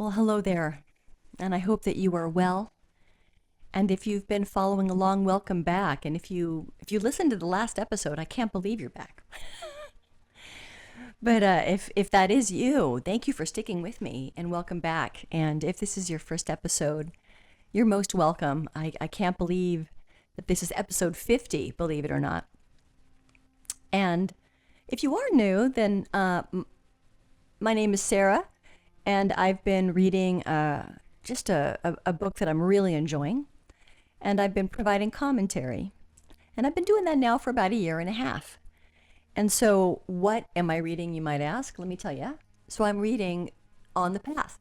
Well, hello there, and I hope that you are well. And if you've been following along, welcome back. And if you listened to the last episode, I can't believe you're back. But if that is you, thank you for sticking with me and welcome back. And if this is your first episode, you're most welcome. I can't believe that this is episode 50, believe it or not. And if you are new, then my name is Sarah, and I've been reading just a book that I'm really enjoying, and I've been providing commentary. And I've been doing that now for about a year and a half. And so what am I reading, you might ask? Let me tell you. So I'm reading On the Path,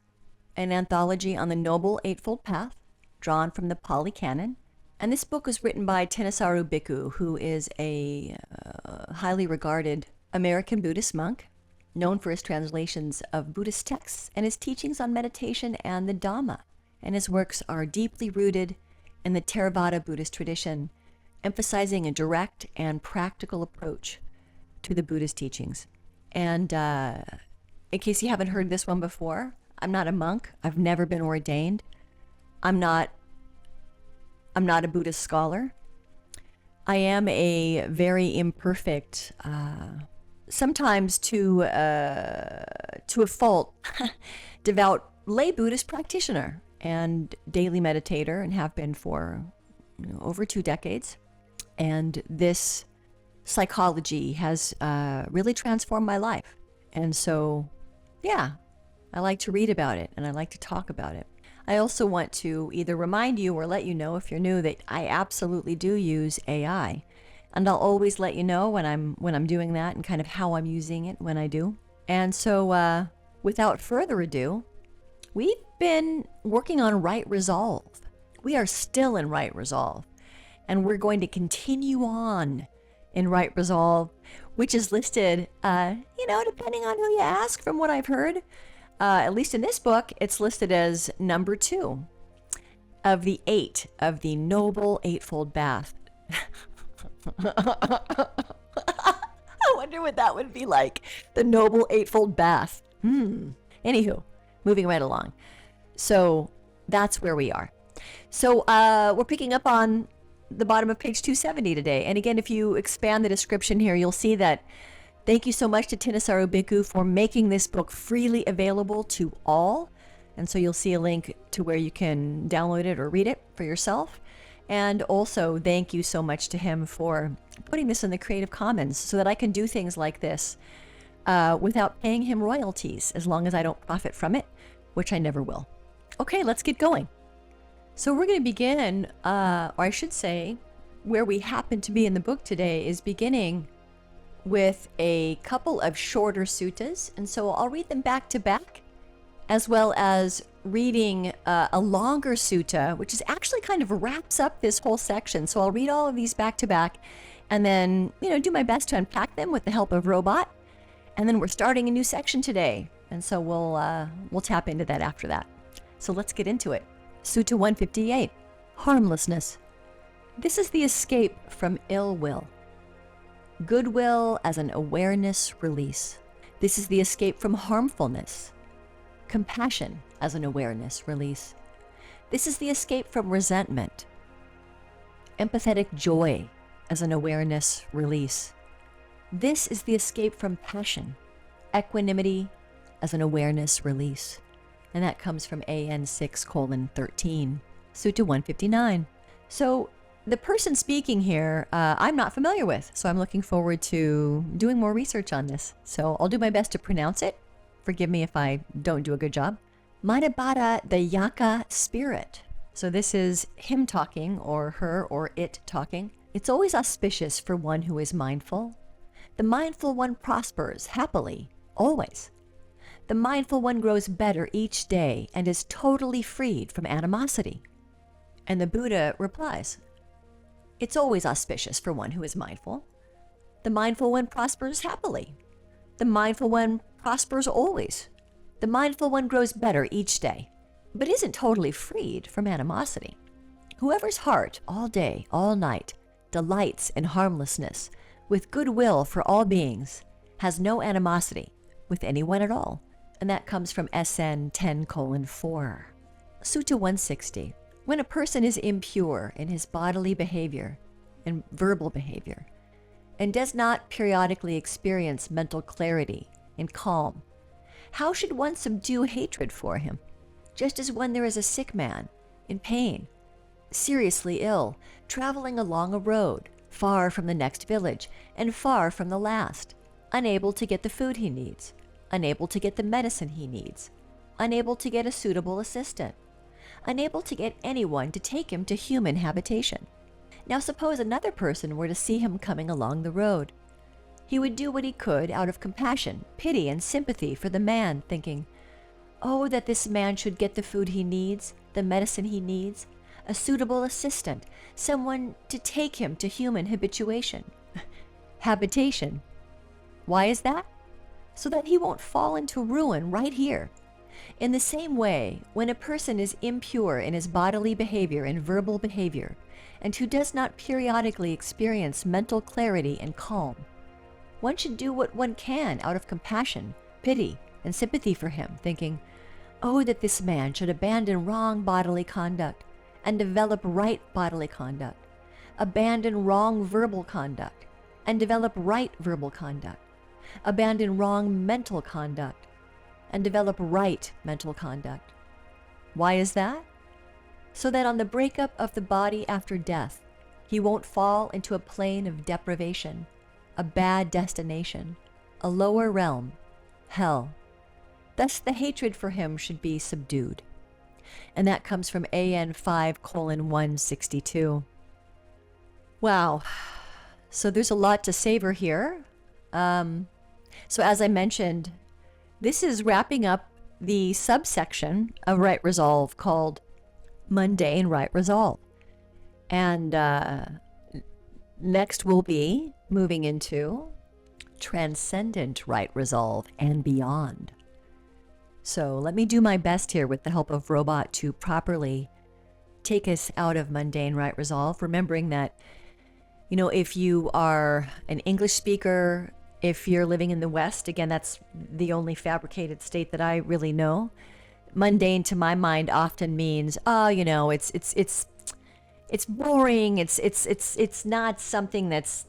an anthology on the Noble Eightfold Path, drawn from the Pāli Canon. And this book was written by Ṭhānissaro Bhikkhu, who is a highly regarded American Buddhist monk, known for his translations of Buddhist texts and his teachings on meditation and the Dhamma. And his works are deeply rooted in the Theravāda Buddhist tradition, emphasizing a direct and practical approach to the Buddhist teachings. And in case you haven't heard this one before, I'm not a monk. I've never been ordained. I'm not a Buddhist scholar. I am a very imperfect, sometimes to a fault, devout lay Buddhist practitioner and daily meditator, and have been for over 2 decades. And this psychology has really transformed my life. And so, yeah, I like to read about it and I like to talk about it. I also want to either remind you or let you know, if you're new, that I absolutely do use AI. And I'll always let you know when I'm doing that and kind of how I'm using it when I do. And so without further ado, we've been working on right resolve. We are still in right resolve. And we're going to continue on in right resolve, which is listed, depending on who you ask, from what I've heard, at least in this book, it's listed as number 2 of the 8 of the Noble Eightfold Path. I wonder what that would be like, the Noble Eightfold Path. Anywho, moving right along. So that's where we are. So we're picking up on the bottom of page 270 today. And again, if you expand the description here, you'll see that thank you so much to Ṭhānissaro Bhikkhu for making this book freely available to all. And so you'll see a link to where you can download it or read it for yourself. And also thank you so much to him for putting this in the Creative Commons so that I can do things like this without paying him royalties, as long as I don't profit from it, which I never will. Okay, let's get going. So we're going to begin, or I should say, where we happen to be in the book today is beginning with a couple of shorter suttas. And so I'll read them back to back, as well as reading a longer sutta, which is actually kind of wraps up this whole section. So I'll read all of these back to back and then, do my best to unpack them with the help of Robot. And then we're starting a new section today. And so we'll tap into that after that. So let's get into it. Sutta 158, Harmlessness. This is the escape from ill will. Goodwill as an awareness release. This is the escape from harmfulness. Compassion as an awareness release. This is the escape from resentment. Empathetic joy as an awareness release. This is the escape from passion. Equanimity as an awareness release. And that comes from AN 6:13, Sutta 159. So the person speaking here, I'm not familiar with, so I'm looking forward to doing more research on this. So I'll do my best to pronounce it. Forgive me if I don't do a good job. Madabhata the Yaka spirit. So this is him talking, or her or it talking. It's always auspicious for one who is mindful. The mindful one prospers happily, always. The mindful one grows better each day and is totally freed from animosity. And the Buddha replies, it's always auspicious for one who is mindful. The mindful one prospers happily. The mindful one prospers always. The mindful one grows better each day, but isn't totally freed from animosity. Whoever's heart all day, all night, delights in harmlessness, with goodwill for all beings, has no animosity with anyone at all, And that comes from SN 10:4. Sutta 160. When a person is impure in his bodily behavior and verbal behavior, and does not periodically experience mental clarity and calm, how should one subdue hatred for him? Just as when there is a sick man in pain, seriously ill, traveling along a road, far from the next village and far from the last, unable to get the food he needs, unable to get the medicine he needs, unable to get a suitable assistant, unable to get anyone to take him to human habitation. Now suppose another person were to see him coming along the road. He would do what he could out of compassion, pity, and sympathy for the man, thinking, "Oh, that this man should get the food he needs, the medicine he needs, a suitable assistant, someone to take him to human habituation." Habitation. Why is that? So that he won't fall into ruin right here. In the same way, when a person is impure in his bodily behavior and verbal behavior, and who does not periodically experience mental clarity and calm, one should do what one can out of compassion, pity, and sympathy for him, thinking, "Oh, that this man should abandon wrong bodily conduct and develop right bodily conduct, abandon wrong verbal conduct and develop right verbal conduct, abandon wrong mental conduct and develop right mental conduct." Why is that? So that on the breakup of the body after death, he won't fall into a plane of deprivation, a bad destination, a lower realm, hell. Thus the hatred for him should be subdued. And that comes from AN 5:162. Wow. So there's a lot to savor here. So as I mentioned, this is wrapping up the subsection of right resolve called mundane right resolve. And next we'll be moving into transcendent right resolve and beyond. So let me do my best here with the help of Robot to properly take us out of mundane right resolve, remembering that, if you are an English speaker, if you're living in the West, again, that's the only fabricated state that I really know. Mundane to my mind often means, it's boring. It's not something that's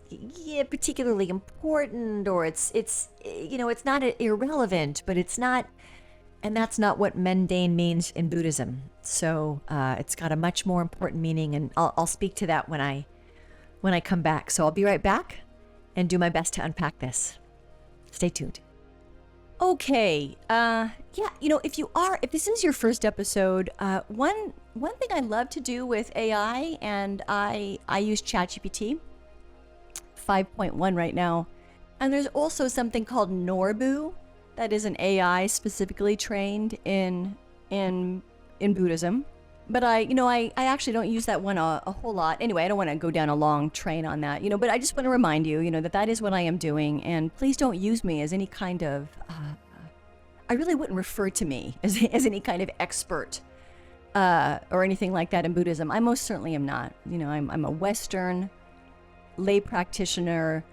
particularly important, or it's not irrelevant, but it's not, and that's not what mundane means in Buddhism. So it's got a much more important meaning, and I'll speak to that when I come back. So I'll be right back and do my best to unpack this. Stay tuned. Okay, if this is your first episode, one thing I love to do with AI, and I use ChatGPT 5.1 right now, and there's also something called Norbu, that is an AI specifically trained in Buddhism. But I actually don't use that one a whole lot. Anyway, I don't want to go down a long train on that, but I just want to remind you, that is what I am doing. And please don't use me as any kind of, I really wouldn't refer to me as any kind of expert or anything like that in Buddhism. I most certainly am not. I'm a Western lay practitioner,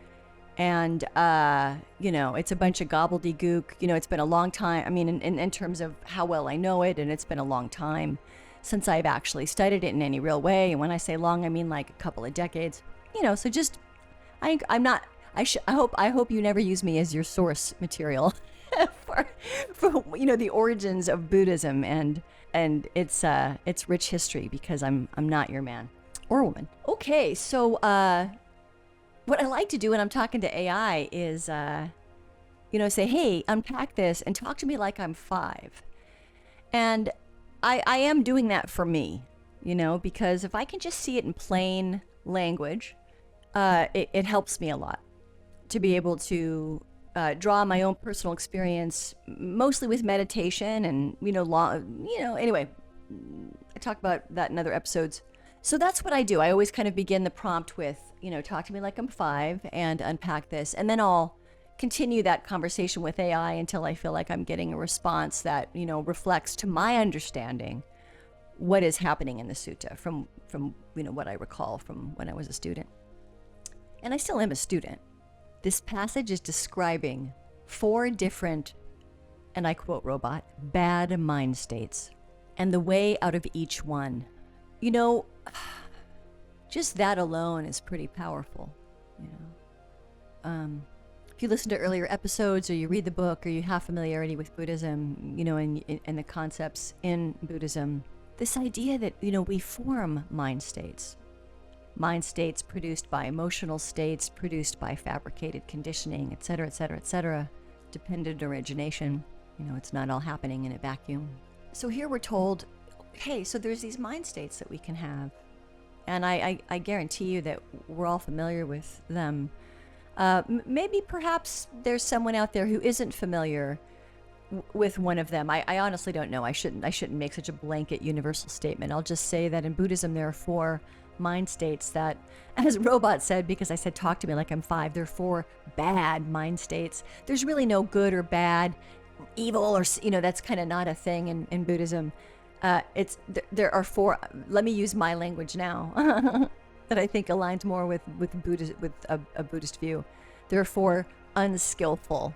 and, it's a bunch of gobbledygook. It's been a long time. I mean, in terms of how well I know it, and it's been a long time since I've actually studied it in any real way. And when I say long, I mean like a couple of decades. So just, I'm not. I hope you never use me as your source material for the origins of Buddhism and its rich history, because I'm not your man or woman. Okay, so what I like to do when I'm talking to AI is say, hey, unpack this and talk to me like I'm 5. And I am doing that for me, because if I can just see it in plain language, it helps me a lot to be able to draw my own personal experience, mostly with meditation and, anyway, I talk about that in other episodes. So that's what I do. I always kind of begin the prompt with, talk to me like I'm 5 and unpack this. And then I'll continue that conversation with AI until I feel like I'm getting a response that, reflects to my understanding what is happening in the sutta from what I recall from when I was a student. And I still am a student. This passage is describing 4 different and I quote Robot, bad mind states, and the way out of each one. You know, just that alone is pretty powerful, you know. If you listen to earlier episodes or you read the book or you have familiarity with Buddhism, you know, and the concepts in Buddhism, this idea that, you know, we form mind states produced by emotional states, produced by fabricated conditioning, et cetera, dependent origination. You know, it's not all happening in a vacuum. So here we're told, hey, so there's these mind states that we can have. And I guarantee you that we're all familiar with them. Maybe perhaps there's someone out there who isn't familiar with one of them. I honestly don't know. I shouldn't make such a blanket universal statement. I'll just say that in Buddhism there are 4 mind states that, as Robot said, because I said talk to me like I'm 5, there are 4 bad mind states. There's really no good or bad, evil, or, you know, that's kind of not a thing in Buddhism. There are 4. Let me use my language now that I think aligns more with a Buddhist view. There are 4 unskillful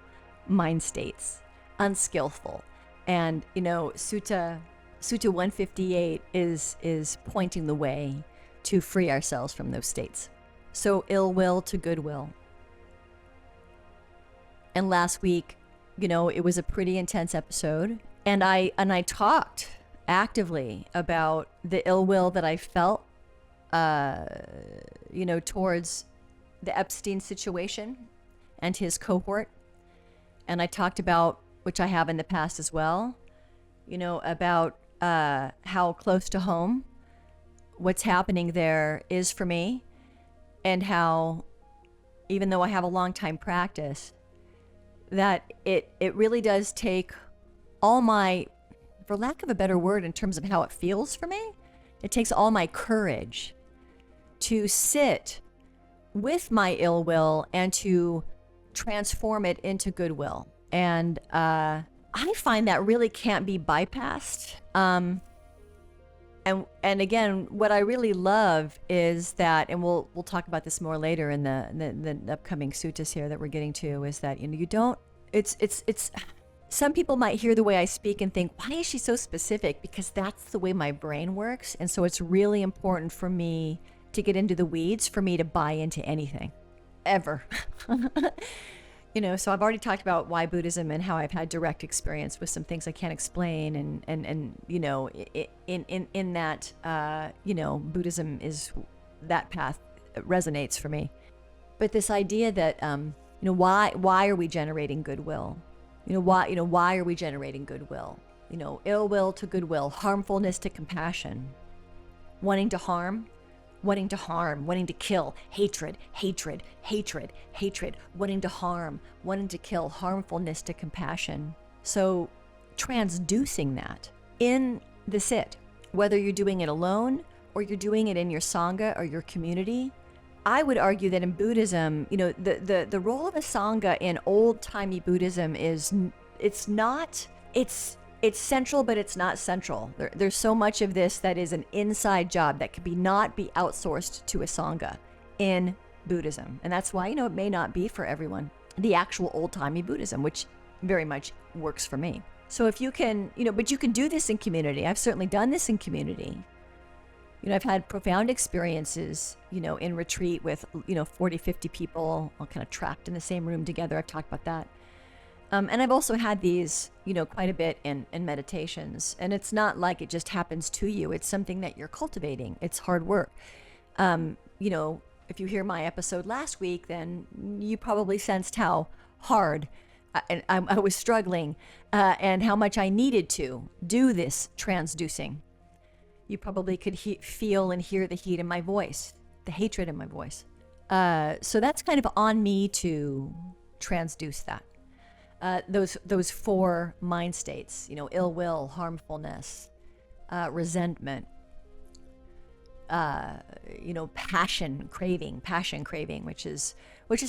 mind states. Unskillful. And, you know, Sutta 158 is pointing the way to free ourselves from those states. So ill will to goodwill. And last week, you know, it was a pretty intense episode, and I talked actively about the ill will that I felt, you know, towards the Epstein situation and his cohort. And I talked about, which I have in the past as well, you know, about how close to home what's happening there is for me, and how, even though I have a long time practice, that it really does take all my, for lack of a better word, in terms of how it feels for me, it takes all my courage to sit with my ill will and to transform it into goodwill. And I find that really can't be bypassed. And again, what I really love is that, and we'll talk about this more later in the upcoming suttas here that we're getting to, is that, you know, you don't, it's some people might hear the way I speak and think, why is she so specific? Because that's the way my brain works. And so it's really important for me to get into the weeds, for me to buy into anything, ever. You know, so I've already talked about why Buddhism and how I've had direct experience with some things I can't explain, and you know, in that, you know, Buddhism is, that path resonates for me. But this idea that, you know, why are we generating goodwill? You know, why are we generating goodwill? You know, ill will to goodwill, harmfulness to compassion, wanting to harm, wanting to kill, hatred, wanting to harm, wanting to kill, harmfulness to compassion. So transducing that in the sit, whether you're doing it alone or you're doing it in your Sangha or your community, I would argue that in Buddhism, you know, the role of a Sangha in old-timey Buddhism is, it's central, but it's not central. There's so much of this that is an inside job that could not be outsourced to a Sangha in Buddhism. And that's why, you know, it may not be for everyone, the actual old-timey Buddhism, which very much works for me. So if you can, you know, but you can do this in community. I've certainly done this in community. You know, I've had profound experiences, you know, in retreat with, you know, 40, 50 people all kind of trapped in the same room together. I've talked about that. And I've also had these, you know, quite a bit in meditations. And it's not like it just happens to you. It's something that you're cultivating. It's hard work. You know, if you hear my episode last week, then you probably sensed how hard I was struggling and how much I needed to do this transducing. You probably could feel and hear the heat in my voice, the hatred in my voice. So that's kind of on me to transduce that. Those 4 mind states, you know, ill will, harmfulness, resentment, you know, passion craving, which is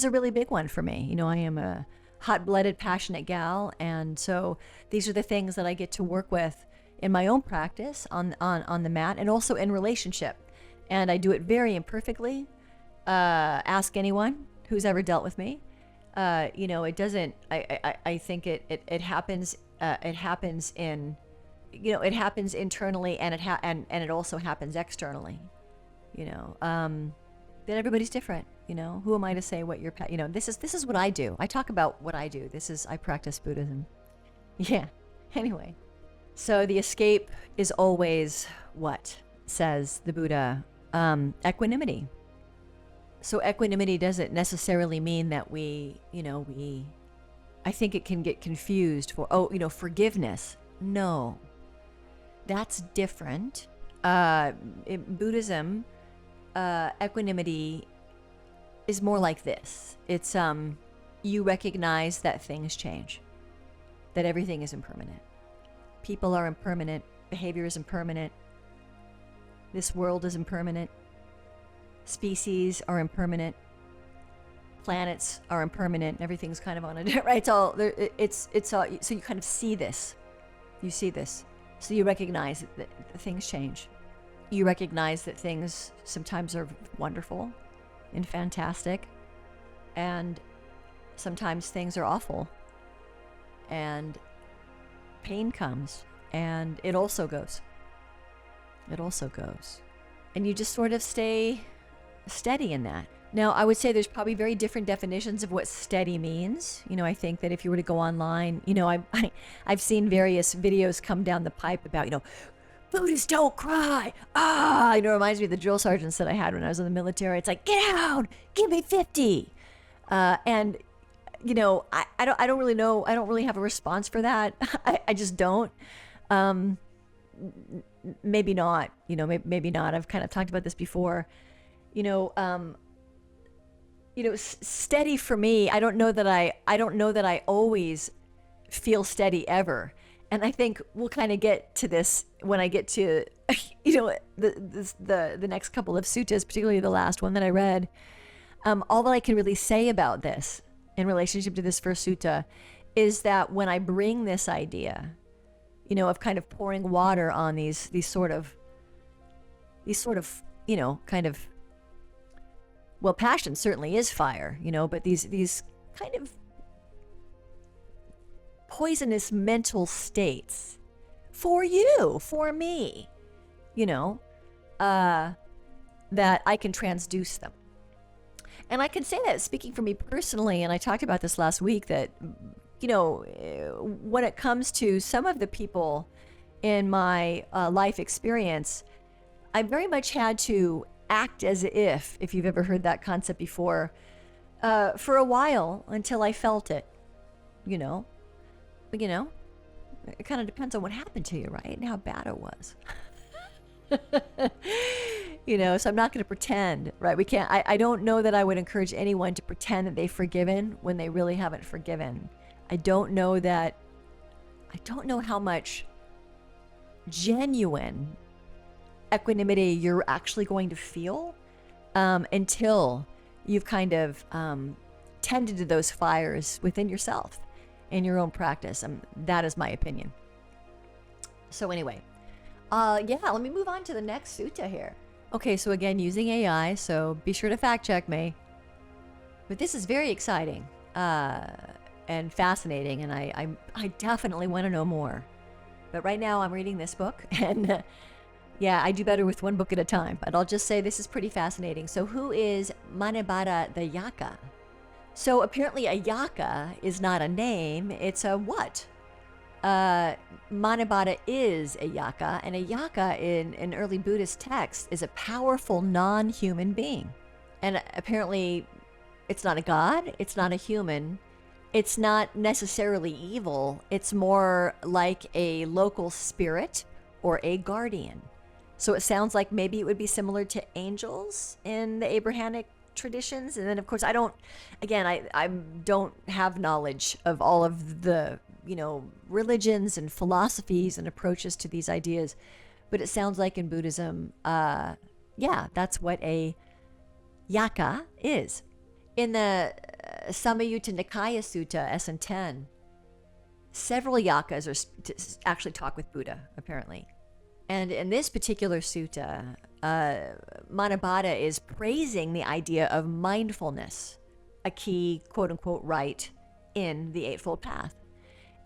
a really big one for me. You know, I am a hot-blooded, passionate gal, and so these are the things that I get to work with in my own practice on the mat, and also in relationship. And I do it very imperfectly. Ask anyone who's ever dealt with me. You know, it doesn't, I think it happens it happens in, it happens internally, and and it also happens externally. Then everybody's different. Who am I to say what your this is what I do. I talk about what I do. I practice Buddhism. Yeah. Anyway, so the escape is always what, says the Buddha? Equanimity. So equanimity doesn't necessarily mean that I think it can get confused for, forgiveness. No, that's different. In Buddhism, equanimity is more like this. It's, you recognize that things change, that everything is impermanent. People are impermanent. Behavior is impermanent. This world is impermanent. Species are impermanent. Planets are impermanent. Everything's kind of on a, right? It's all, so you kind of see this. You see this. So you recognize that things change. You recognize that things sometimes are wonderful and fantastic, and sometimes things are awful, and pain comes, and it also goes. And you just sort of stay steady in that. Now, I would say there's probably very different definitions of what steady means. I think that if you were to go online, I've seen various videos come down the pipe about, Buddhists don't cry. It reminds me of the drill sergeants that I had when I was in the military. It's like, get out, give me 50. And, I don't really know. I don't really have a response for that. I just don't. Maybe not, maybe not. I've kind of talked about this before. Steady for me, I don't know that I always feel steady ever. And I think we'll kind of get to this when I get to, the next couple of suttas, particularly the last one that I read. All that I can really say about this in relationship to this first sutta is that when I bring this idea, of kind of pouring water on these sort of, kind of, well, passion certainly is fire, but these kind of poisonous mental states for me, that I can transduce them. And I can say that speaking for me personally, and I talked about this last week, that, when it comes to some of the people in my life experience, I very much had to act as if you've ever heard that concept before, for a while until I felt it, But, it kind of depends on what happened to you, right? And how bad it was. So I'm not going to pretend, right? We can't, I don't know that I would encourage anyone to pretend that they've forgiven when they really haven't forgiven. I don't know how much genuine equanimity you're actually going to feel until you've kind of tended to those fires within yourself in your own practice. That is my opinion. So anyway, let me move on to the next sutta here. Okay, so again, using AI, so be sure to fact check me. But this is very exciting and fascinating, and I definitely want to know more. But right now I'm reading this book, and I do better with one book at a time. But I'll just say this is pretty fascinating. So who is Manabhata the Yaka? So apparently a yaka is not a name, it's a what? Manabhata is a yaka, and a yaka in an early Buddhist text is a powerful non-human being. And apparently it's not a god, it's not a human, it's not necessarily evil, it's more like a local spirit or a guardian. So it sounds like maybe it would be similar to angels in the Abrahamic traditions. And then of course I don't have knowledge of all of the religions and philosophies and approaches to these ideas, but it sounds like in Buddhism that's what a yaka is. In the Samyutta Nikaya Sutta SN10, several yakas actually talk with Buddha apparently, and in this particular sutta Manabhata is praising the idea of mindfulness, a key quote-unquote right in the Eightfold Path.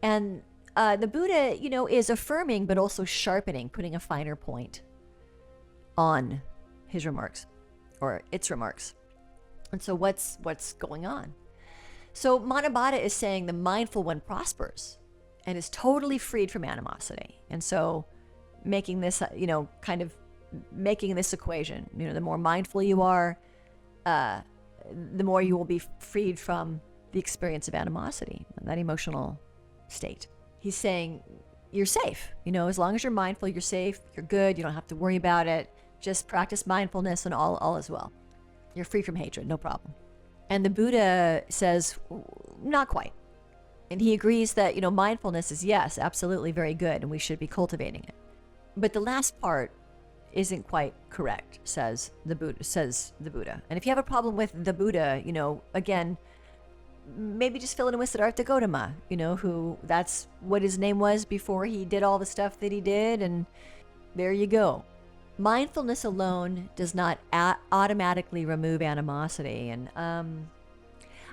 And the Buddha, is affirming, but also sharpening, putting a finer point on his remarks or its remarks. And so what's going on? So Manabhata is saying the mindful one prospers and is totally freed from animosity. And so making this, kind of making this equation, the more mindful you are, the more you will be freed from the experience of animosity, that emotional state. He's saying you're safe. As long as you're mindful, you're safe, you're good, you don't have to worry about it. Just practice mindfulness and all is well. You're free from hatred, no problem. And the Buddha says, not quite. And he agrees that, mindfulness is, yes, absolutely very good, and we should be cultivating it. But the last part isn't quite correct, says the Buddha. And if you have a problem with the Buddha, again, maybe just fill it in with Siddhartha Gautama, who that's what his name was before he did all the stuff that he did, and there you go. Mindfulness alone does not automatically remove animosity. And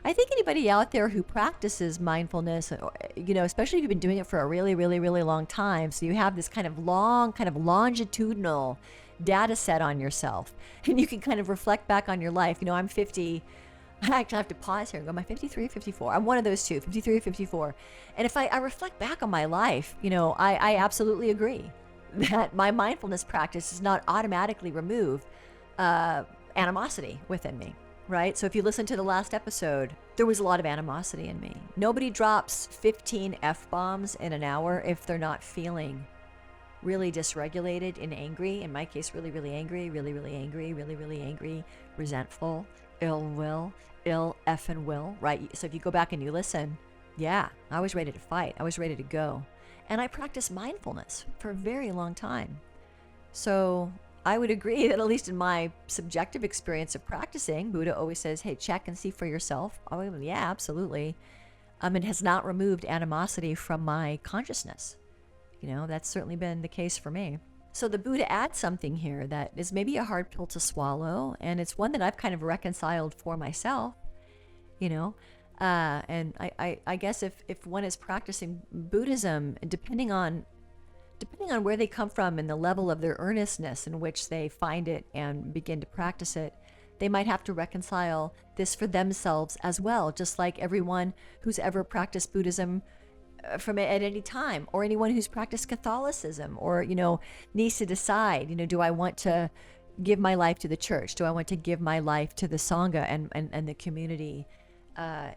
I think anybody out there who practices mindfulness, especially if you've been doing it for a really, really, really long time, so you have this kind of longitudinal data set on yourself, and you can kind of reflect back on your life. I'm 50. I actually have to pause here and go, am I 53 or 54? I'm one of those two, 53 or 54. And if I reflect back on my life, I absolutely agree that my mindfulness practice does not automatically remove animosity within me, right? So if you listen to the last episode, there was a lot of animosity in me. Nobody drops 15 F-bombs in an hour if they're not feeling really dysregulated and angry. In my case, really, really angry, really, really angry, really, really angry, resentful, ill will, ill effing will, right? So if you go back and you listen, yeah, I was ready to fight. I was ready to go. And I practiced mindfulness for a very long time. So I would agree that at least in my subjective experience of practicing, Buddha always says, hey, check and see for yourself. Oh, yeah, absolutely. It has not removed animosity from my consciousness. That's certainly been the case for me. So the Buddha adds something here that is maybe a hard pill to swallow, and it's one that I've kind of reconciled for myself, and I guess if one is practicing Buddhism, depending on where they come from and the level of their earnestness in which they find it and begin to practice it, they might have to reconcile this for themselves as well, just like everyone who's ever practiced Buddhism from at any time, or anyone who's practiced Catholicism, or needs to decide, do I want to give my life to the church? Do I want to give my life to the Sangha and the community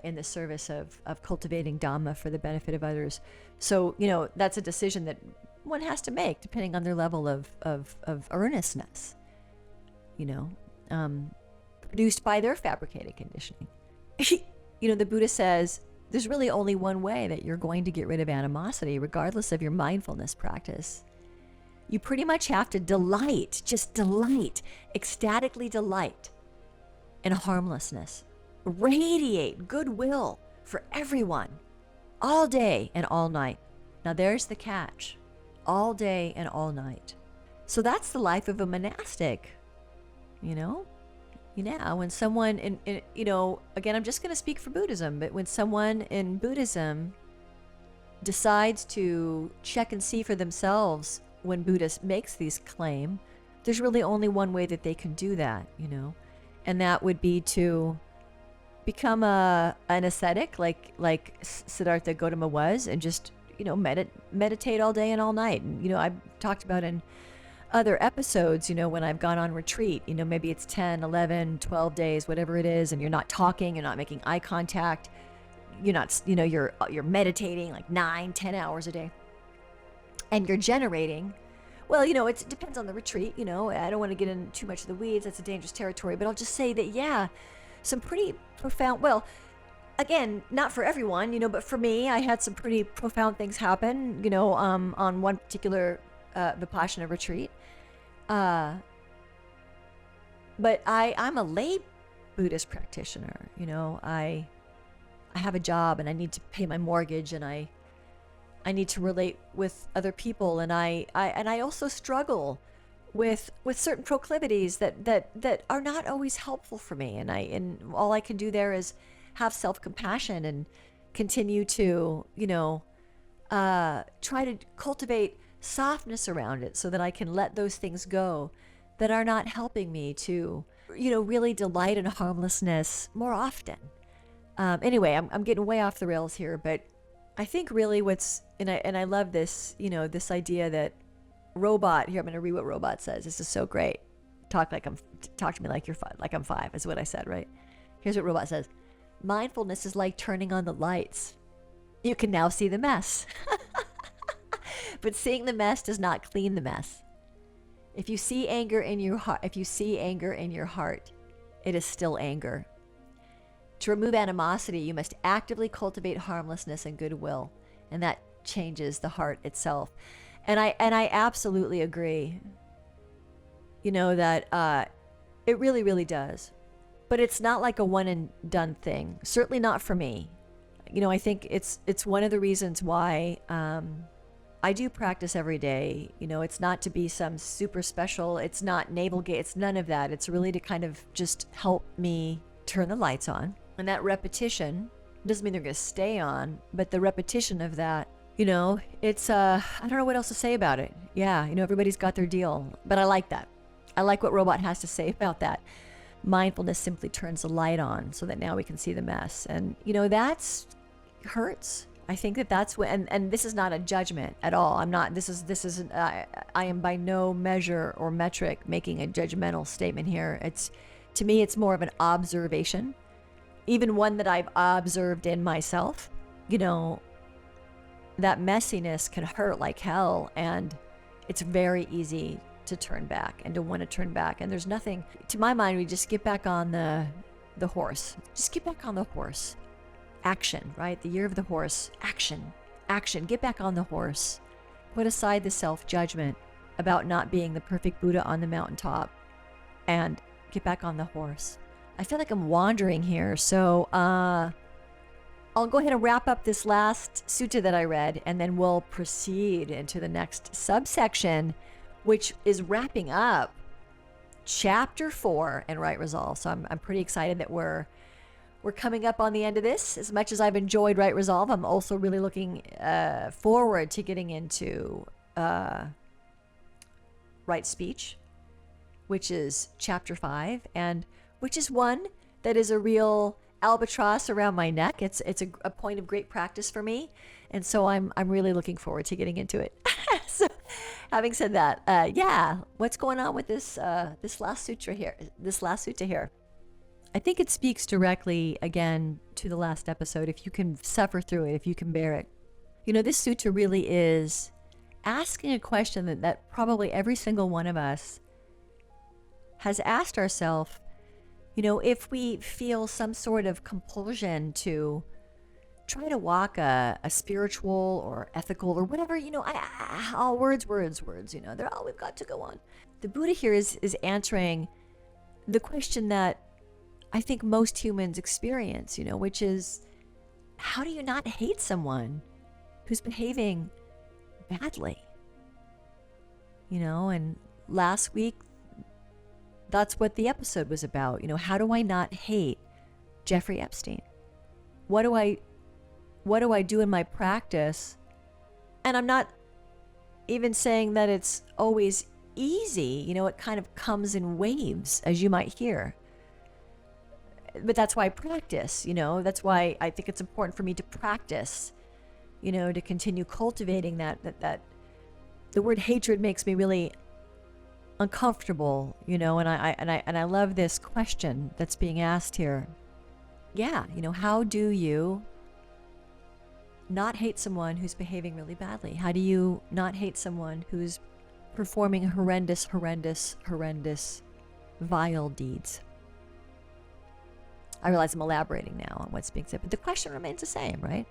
in the service of cultivating Dhamma for the benefit of others? So that's a decision that one has to make depending on their level of earnestness, produced by their fabricated conditioning. The Buddha says there's really only one way that you're going to get rid of animosity, regardless of your mindfulness practice. You pretty much have to just delight, ecstatically delight in harmlessness. Radiate goodwill for everyone, all day and all night. Now there's the catch, all day and all night. So that's the life of a monastic, when someone again, I'm just going to speak for Buddhism, but when someone in Buddhism decides to check and see for themselves when Buddha makes these claims, there's really only one way that they can do that, and that would be to become an ascetic like Siddhartha Gautama was, and just, meditate all day and all night. And, I've talked about in other episodes, when I've gone on retreat, maybe it's 10, 11, 12 days, whatever it is, and you're not talking, you're not making eye contact, you're not, you're meditating like 9-10 hours a day, and you're generating, well, it depends on the retreat, I don't want to get into too much of the weeds, that's a dangerous territory, but I'll just say that, yeah, some pretty profound, well, again, not for everyone, but for me, I had some pretty profound things happen, on one particular Vipassana retreat. But I'm a lay Buddhist practitioner. I have a job and I need to pay my mortgage, and I need to relate with other people, and I also struggle with certain proclivities that are not always helpful for me, and all I can do there is have self-compassion and continue to try to cultivate softness around it so that I can let those things go that are not helping me to, really delight in harmlessness more often. Anyway, I'm getting way off the rails here, but I think really and I love this, this idea that robot here. I'm going to read what robot says. This is so great. Talk to me like I'm 5 is what I said, right? Here's what robot says. Mindfulness is like turning on the lights. You can now see the mess. But seeing the mess does not clean the mess. If you see anger in your heart, it is still anger. To remove animosity, you must actively cultivate harmlessness and goodwill, and that changes the heart itself. And I absolutely agree. That it really, really does. But it's not like a one and done thing. Certainly not for me. I think it's one of the reasons why I do practice every day. It's not to be some super special. It's not navel gate. It's none of that. It's really to kind of just help me turn the lights on. And that repetition doesn't mean they're going to stay on, but the repetition of that, it's, I don't know what else to say about it. Yeah, everybody's got their deal, but I like that. I like what Robot has to say about that. Mindfulness simply turns the light on so that now we can see the mess. And, that's hurts. I think that's what, and this is not a judgment at all. I am by no measure or metric making a judgmental statement here. To me, it's more of an observation, even one that I've observed in myself. That messiness can hurt like hell, and it's very easy to turn back and to want to turn back. And there's nothing, to my mind, we just get back on the horse. Just get back on the horse. Action, right? The year of the horse. Action. Get back on the horse. Put aside the self-judgment about not being the perfect Buddha on the mountaintop and get back on the horse. I feel like I'm wandering here, so I'll go ahead and wrap up this last sutta that I read, and then we'll proceed into the next subsection, which is wrapping up chapter 4 in Right Resolve. So I'm pretty excited that we're coming up on the end of this. As much as I've enjoyed Right Resolve, I'm also really looking forward to getting into Right Speech, which is chapter 5, and which is one that is a real albatross around my neck. It's a point of great practice for me, and so I'm really looking forward to getting into it. So, having said that, what's going on with this last sutra here? I think it speaks directly again to the last episode. If you can suffer through it, if you can bear it, this sutra really is asking a question that probably every single one of us has asked ourselves. If we feel some sort of compulsion to try to walk a spiritual or ethical or whatever, all words, they're all we've got to go on. The Buddha here is answering the question that I think most humans experience, which is, how do you not hate someone who's behaving badly? And last week, that's what the episode was about. How do I not hate Jeffrey Epstein? What do I do in my practice? And I'm not even saying that it's always easy. It kind of comes in waves, as you might hear. But that's why I practice, that's why I think it's important for me to practice, to continue cultivating that the word hatred makes me really uncomfortable, and I love this question that's being asked here. Yeah, how do you not hate someone who's behaving really badly? How do you not hate someone who's performing horrendous, vile deeds? I realize I'm elaborating now on what's being said, but the question remains the same, right?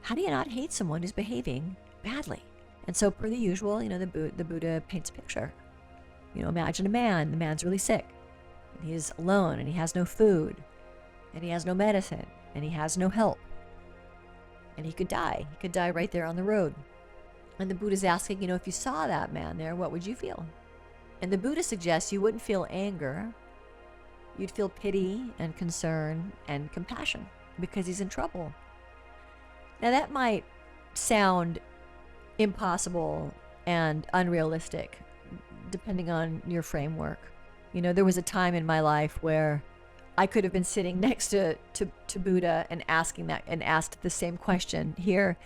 How do you not hate someone who's behaving badly? And so, per the usual, the Buddha paints a picture. Imagine the man's really sick, and he's alone, and he has no food, and he has no medicine, and he has no help. And he could die. He could die right there on the road. And the Buddha's asking, if you saw that man there, what would you feel? And the Buddha suggests you wouldn't feel anger. You'd feel pity and concern and compassion because he's in trouble. Now that might sound impossible and unrealistic, depending on your framework. You know, there was a time in my life where I could have been sitting next to Buddha and asked the same question here,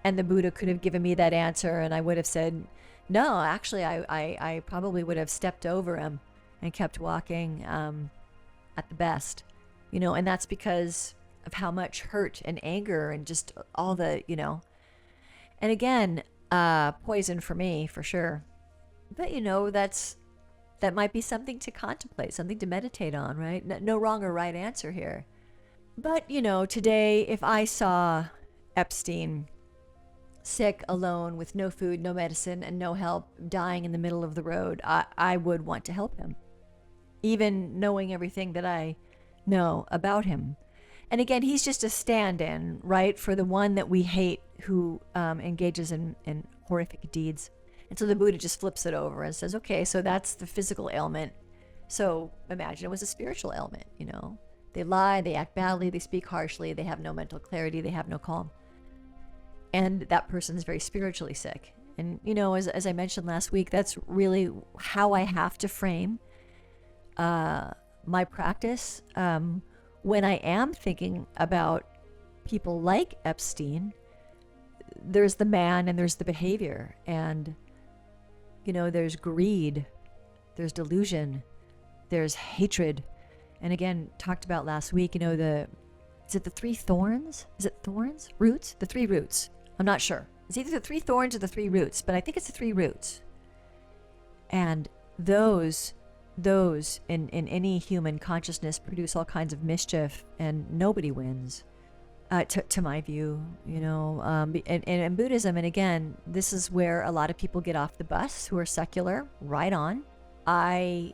and the Buddha could have given me that answer, and I would have said, no, actually, I probably would have stepped over him and kept walking at the best, you know, and that's because of how much hurt and anger and just all the, you know, and again, poison for me, for sure. But, you know, that might be something to contemplate, something to meditate on, right? No wrong or right answer here. But, you know, today, if I saw Epstein sick, alone, with no food, no medicine, and no help, dying in the middle of the road, I would want to help him, even knowing everything that I know about him. And again, he's just a stand-in, right, for the one that we hate who engages in horrific deeds. And so the Buddha just flips it over and says, okay, so that's the physical ailment. So imagine it was a spiritual ailment, you know. They lie, they act badly, they speak harshly, they have no mental clarity, they have no calm. And that person is very spiritually sick. And, you know, as I mentioned last week, that's really how I have to frame my practice. When I am thinking about people like Epstein, there's the man and there's the behavior. And, you know, there's greed, there's delusion, there's hatred. And again, talked about last week, you know, is it the three thorns? Is it thorns? Roots? The three roots. I'm not sure. It's either the three thorns or the three roots, but I think it's the three roots. And those in any human consciousness produce all kinds of mischief, and nobody wins, to my view, you know. And in Buddhism, and again, this is where a lot of people get off the bus who are secular, right on. I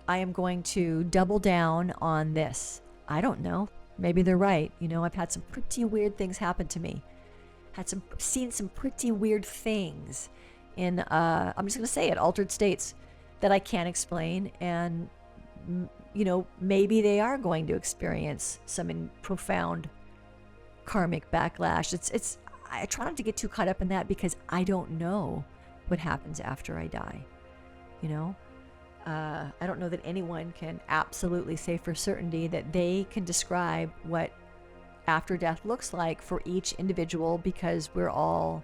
am going to double down on this. I don't know. Maybe they're right. You know, I've had some pretty weird things happen to me. Seen some pretty weird things in, I'm just going to say it, altered states that I can't explain. And, you know, maybe they are going to experience some profound karmic backlash. I try not to get too caught up in that because I don't know what happens after I die. You know, I don't know that anyone can absolutely say for certainty that they can describe what after death looks like for each individual, because we're all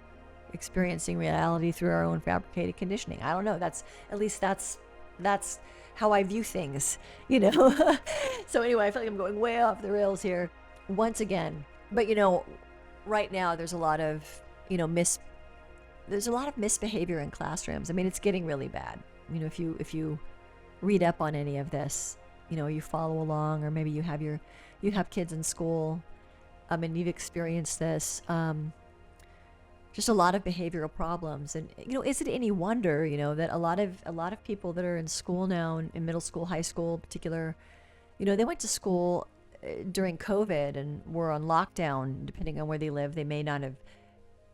experiencing reality through our own fabricated conditioning. I don't know. That's how I view things, you know. So anyway, I feel like I'm going way off the rails here once again. But, you know, right now there's a lot of, you know, misbehavior in classrooms. I mean, it's getting really bad. You know, if you read up on any of this, you know, you follow along, or maybe you have kids in school, and you've experienced this, just a lot of behavioral problems. And, you know, is it any wonder, you know, that a lot of people that are in school now, in middle school, high school in particular, you know, they went to school during COVID and were on lockdown. Depending on where they live, they may not have,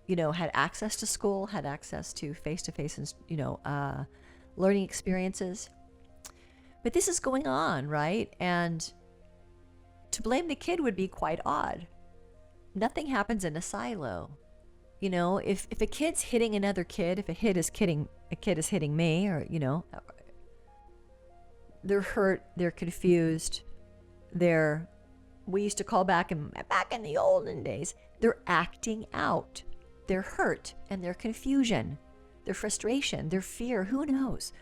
you know, had access to school, had access to face-to-face, you know, learning experiences. But this is going on, right? And to blame the kid would be quite odd. Nothing happens in a silo. You know, if a kid's hitting another kid, if a kid is hitting me, or, you know, they're hurt, they're confused, we used to call back in the olden days, they're acting out their hurt and their confusion, their frustration, their fear, who knows?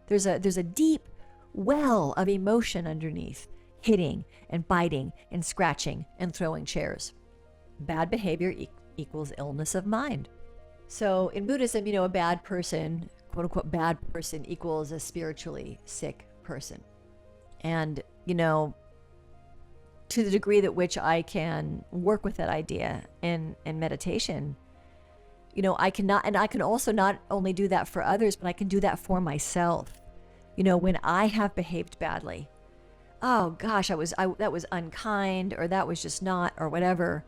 There's a deep well of emotion underneath, hitting and biting and scratching and throwing chairs. Bad behavior equals illness of mind. So in Buddhism, you know, a bad person, quote unquote bad person, equals a spiritually sick person. And, you know, to the degree that which I can work with that idea in meditation, you know, I can also not only do that for others, but I can do that for myself. You know, when I have behaved badly, oh gosh, that was unkind, or that was just not, or whatever.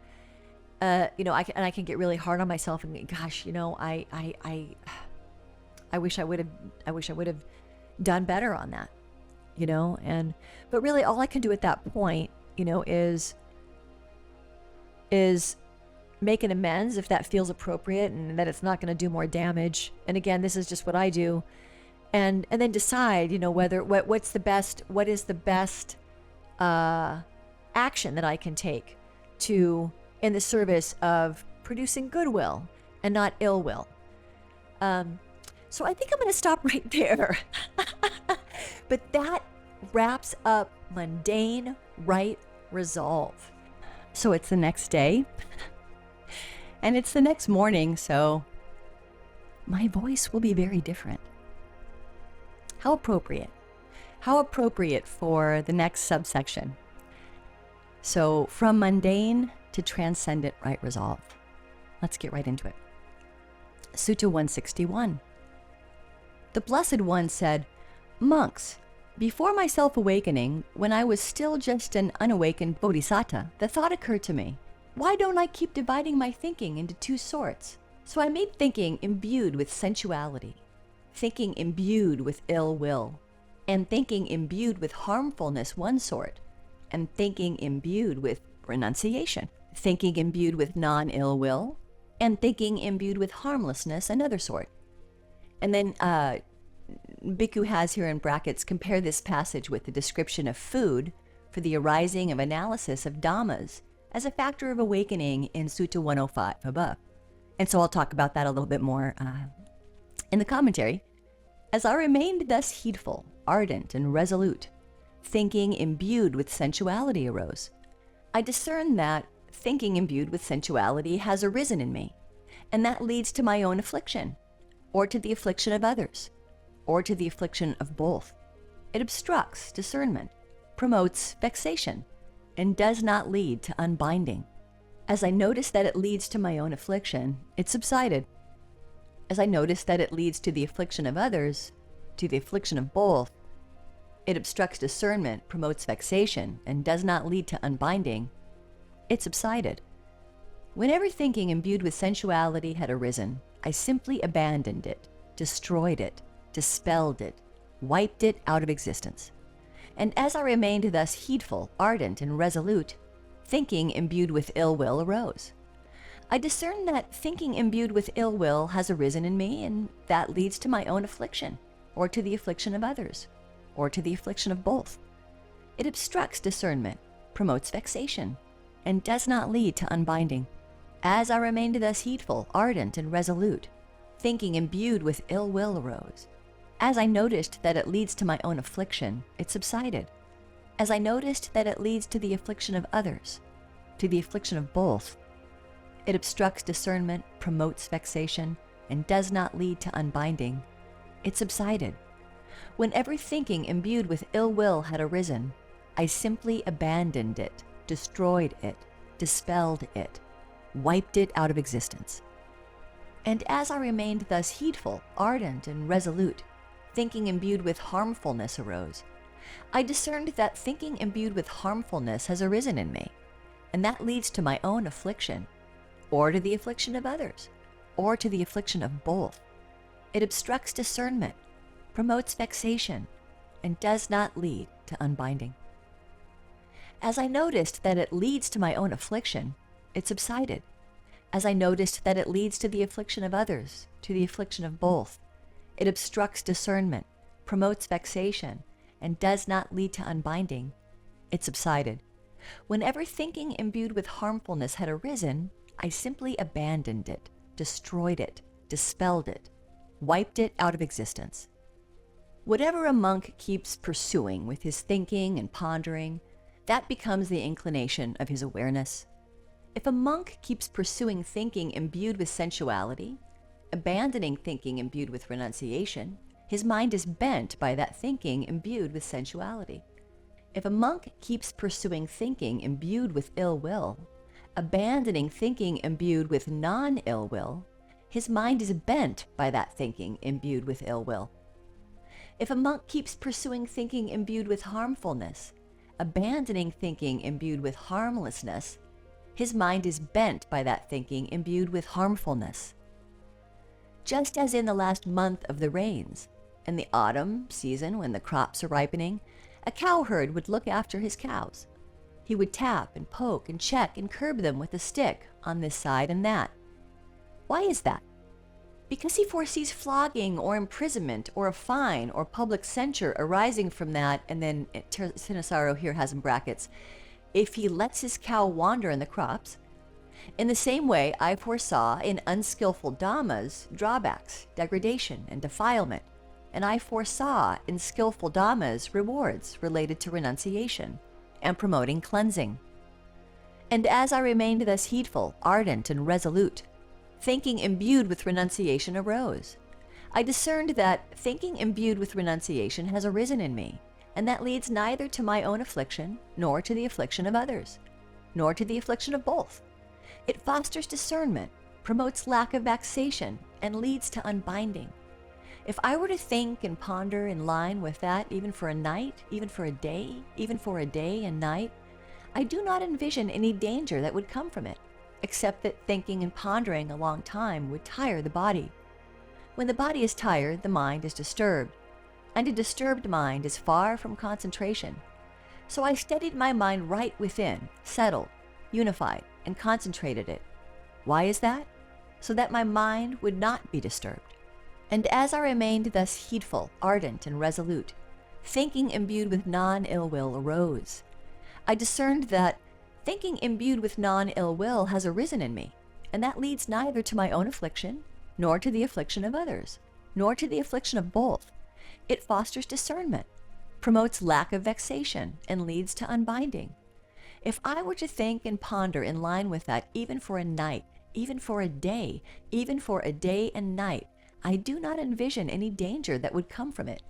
You know, I can get really hard on myself and gosh, you know, I wish I would have done better on that, you know. But really all I can do at that point, you know, is make an amends if that feels appropriate and that it's not going to do more damage. And again, this is just what I do. And then decide, what is the best action that I can take in the service of producing goodwill and not ill will. So I think I'm going to stop right there. But that wraps up mundane right resolve. So it's the next day, and it's the next morning, so my voice will be very different. How appropriate. How appropriate for the next subsection. So from mundane to transcendent right resolve. Let's get right into it. Sutta 161. The Blessed One said, "Monks, before my self-awakening, when I was still just an unawakened bodhisattva, the thought occurred to me, why don't I keep dividing my thinking into two sorts? So I made thinking imbued with sensuality, thinking imbued with ill will, and thinking imbued with harmfulness one sort, and thinking imbued with renunciation, thinking imbued with non-ill will, and thinking imbued with harmlessness another sort." And then Bhikkhu has here in brackets, compare this passage with the description of food for the arising of analysis of Dhammas as a factor of awakening in Sutta 105 above. And so I'll talk about that a little bit more in the commentary. As I remained thus heedful, ardent, and resolute, thinking imbued with sensuality arose. I discerned that thinking imbued with sensuality has arisen in me, and that leads to my own affliction, or to the affliction of others, or to the affliction of both. It obstructs discernment, promotes vexation, and does not lead to unbinding. As I noticed that it leads to my own affliction, it subsided. As I noticed that it leads to the affliction of others, to the affliction of both, it obstructs discernment, promotes vexation, and does not lead to unbinding, it subsided. Whenever thinking imbued with sensuality had arisen, I simply abandoned it, destroyed it, dispelled it, wiped it out of existence. And as I remained thus heedful, ardent, and resolute, thinking imbued with ill will arose. I discerned that thinking imbued with ill will has arisen in me, and that leads to my own affliction, or to the affliction of others, or to the affliction of both. It obstructs discernment, promotes vexation, and does not lead to unbinding. As I remained thus heedful, ardent, and resolute, thinking imbued with ill will arose. As I noticed that it leads to my own affliction, it subsided. As I noticed that it leads to the affliction of others, to the affliction of both, it obstructs discernment, promotes vexation, and does not lead to unbinding, it subsided. Whenever thinking imbued with ill will had arisen, I simply abandoned it, destroyed it, dispelled it, wiped it out of existence. And as I remained thus heedful, ardent, and resolute, thinking imbued with harmfulness arose. I discerned that thinking imbued with harmfulness has arisen in me, and that leads to my own affliction, or to the affliction of others, or to the affliction of both. It obstructs discernment, promotes vexation, and does not lead to unbinding. As I noticed that it leads to my own affliction, it subsided. As I noticed that it leads to the affliction of others, to the affliction of both, it obstructs discernment, promotes vexation, and does not lead to unbinding, it subsided. Whenever thinking imbued with harmfulness had arisen, I simply abandoned it, destroyed it, dispelled it, wiped it out of existence. Whatever a monk keeps pursuing with his thinking and pondering, that becomes the inclination of his awareness. If a monk keeps pursuing thinking imbued with sensuality, abandoning thinking imbued with renunciation, his mind is bent by that thinking imbued with sensuality. If a monk keeps pursuing thinking imbued with ill will, abandoning thinking imbued with non-ill will, his mind is bent by that thinking imbued with ill will. If a monk keeps pursuing thinking imbued with harmfulness, abandoning thinking imbued with harmlessness, his mind is bent by that thinking imbued with harmfulness. Just as in the last month of the rains, in the autumn season when the crops are ripening, a cowherd would look after his cows. He would tap and poke and check and curb them with a stick on this side and that. Why is that? Because he foresees flogging or imprisonment or a fine or public censure arising from that, and then Ṭhānissaro here has in brackets, if he lets his cow wander in the crops. In the same way, I foresaw in unskillful dhammas drawbacks, degradation, and defilement, and I foresaw in skillful dhammas rewards related to renunciation and promoting cleansing. And as I remained thus heedful, ardent, and resolute, thinking imbued with renunciation arose. I discerned that thinking imbued with renunciation has arisen in me, and that leads neither to my own affliction, nor to the affliction of others, nor to the affliction of both. It fosters discernment, promotes lack of vexation, and leads to unbinding. If I were to think and ponder in line with that, even for a night, even for a day, even for a day and night, I do not envision any danger that would come from it, except that thinking and pondering a long time would tire the body. When the body is tired, the mind is disturbed, and a disturbed mind is far from concentration. So I steadied my mind right within, settled, unified, and concentrated it. Why is that? So that my mind would not be disturbed. And as I remained thus heedful, ardent, and resolute, thinking imbued with non-ill will arose. I discerned that thinking imbued with non-ill will has arisen in me, and that leads neither to my own affliction, nor to the affliction of others, nor to the affliction of both. It fosters discernment, promotes lack of vexation, and leads to unbinding. If I were to think and ponder in line with that, even for a night, even for a day, even for a day and night, I do not envision any danger that would come from it,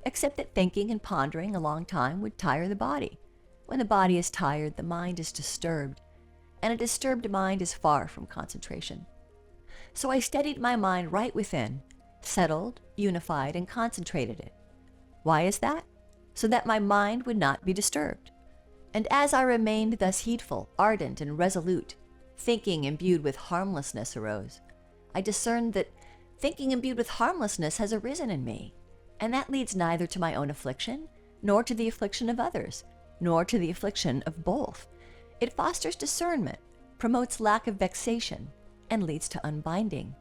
except that thinking and pondering a long time would tire the body. When the body is tired, the mind is disturbed, and a disturbed mind is far from concentration. So I steadied my mind right within, settled, unified, and concentrated it. Why is that? So that my mind would not be disturbed. And as I remained thus heedful, ardent, and resolute, thinking imbued with harmlessness arose. I discerned that thinking imbued with harmlessness has arisen in me, and that leads neither to my own affliction, nor to the affliction of others, nor to the affliction of both. It fosters discernment, promotes lack of vexation, and leads to unbinding.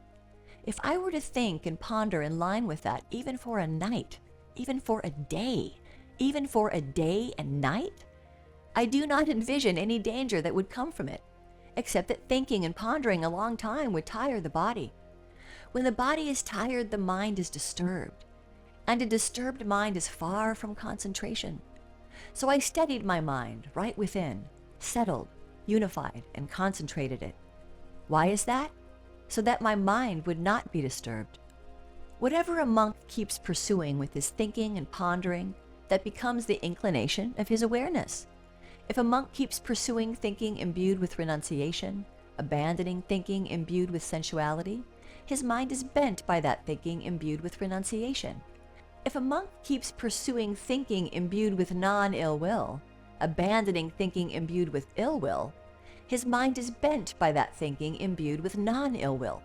If I were to think and ponder in line with that, even for a night, even for a day, even for a day and night, I do not envision any danger that would come from it, except that thinking and pondering a long time would tire the body. When the body is tired, the mind is disturbed, and a disturbed mind is far from concentration. So I steadied my mind right within, settled, unified, and concentrated it. Why is that? So that my mind would not be disturbed. Whatever a monk keeps pursuing with his thinking and pondering, that becomes the inclination of his awareness. If a monk keeps pursuing thinking imbued with renunciation, abandoning thinking imbued with sensuality, his mind is bent by that thinking imbued with renunciation. If a monk keeps pursuing thinking imbued with non-ill will, abandoning thinking imbued with ill will, his mind is bent by that thinking imbued with non-ill will.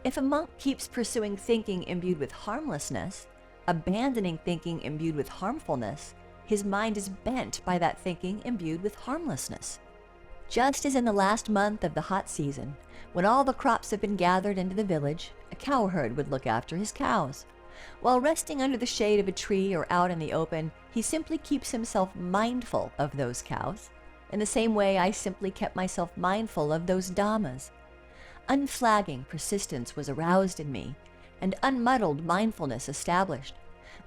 If a monk keeps pursuing thinking imbued with harmlessness, abandoning thinking imbued with harmfulness, his mind is bent by that thinking imbued with harmlessness. Just as in the last month of the hot season, when all the crops have been gathered into the village, a cowherd would look after his cows. While resting under the shade of a tree or out in the open, he simply keeps himself mindful of those cows. In the same way, I simply kept myself mindful of those dhammas. Unflagging persistence was aroused in me, and unmuddled mindfulness established.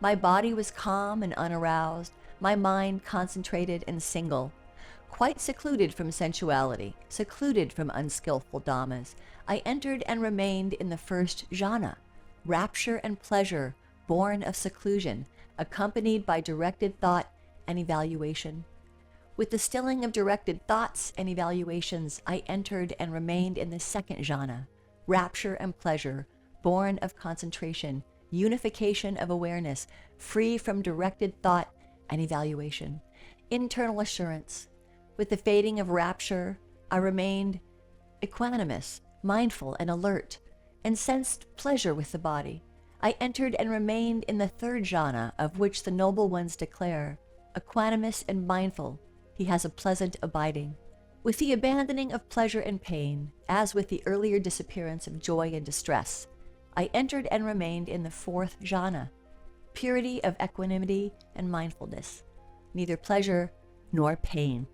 My body was calm and unaroused, my mind concentrated and single. Quite secluded from sensuality, secluded from unskillful dhammas, I entered and remained in the first jhana, rapture and pleasure born of seclusion, accompanied by directed thought and evaluation. With the stilling of directed thoughts and evaluations, I entered and remained in the second jhana, rapture and pleasure born of concentration, unification of awareness, free from directed thought and evaluation, internal assurance. With the fading of rapture, I remained equanimous, mindful, and alert, and sensed pleasure with the body. I entered and remained in the third jhana, of which the noble ones declare, equanimous and mindful, he has a pleasant abiding. With the abandoning of pleasure and pain, as with the earlier disappearance of joy and distress, I entered and remained in the fourth jhana, purity of equanimity and mindfulness, neither pleasure nor pain.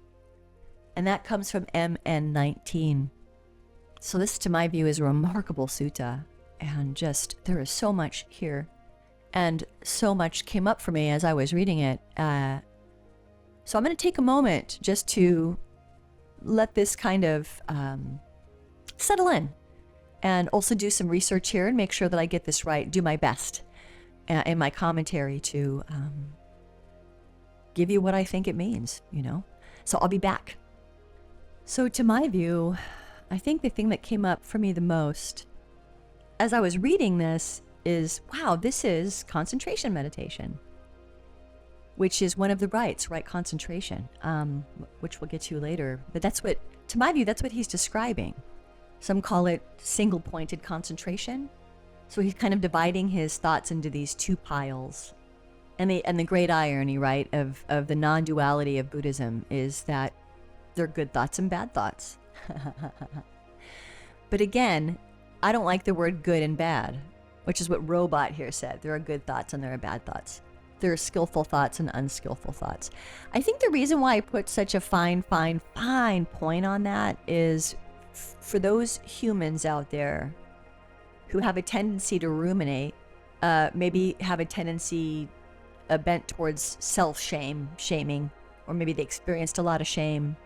And that comes from MN 19. So this, to my view, is a remarkable sutta, and just, there is so much here, and so much came up for me as I was reading it. So I'm going to take a moment just to let this kind of settle in, and also do some research here and make sure that I get this right, do my best in my commentary to give you what I think it means, So I'll be back. So to my view, I think the thing that came up for me the most as I was reading this is, wow, this is concentration meditation, which is one of the rights, right concentration, which we'll get to later. But that's what, to my view, that's what he's describing. Some call it single-pointed concentration. So he's kind of dividing his thoughts into these two piles. And the great irony, right, of the non-duality of Buddhism is that there are good thoughts and bad thoughts. But again, I don't like the word good and bad, which is what Robot here said. There are good thoughts and there are bad thoughts. There are skillful thoughts and unskillful thoughts. I think the reason why I put such a fine point on that is for those humans out there who have a tendency to ruminate, maybe have a tendency, a bent towards shaming, or maybe they experienced a lot of shame.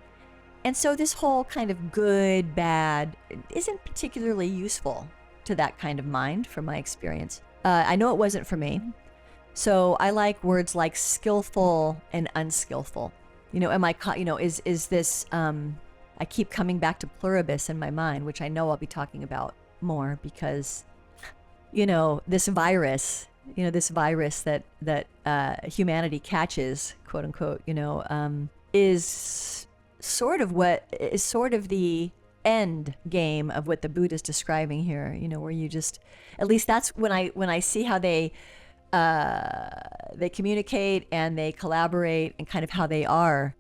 And so this whole kind of good, bad isn't particularly useful to that kind of mind from my experience. I know it wasn't for me. So I like words like skillful and unskillful. Is this, I keep coming back to pluribus in my mind, which I know I'll be talking about more because, this virus that humanity catches, quote unquote, is sort of the end game of what the Buddha is describing here, where you just, at least that's when I see how they communicate and they collaborate and kind of how they are.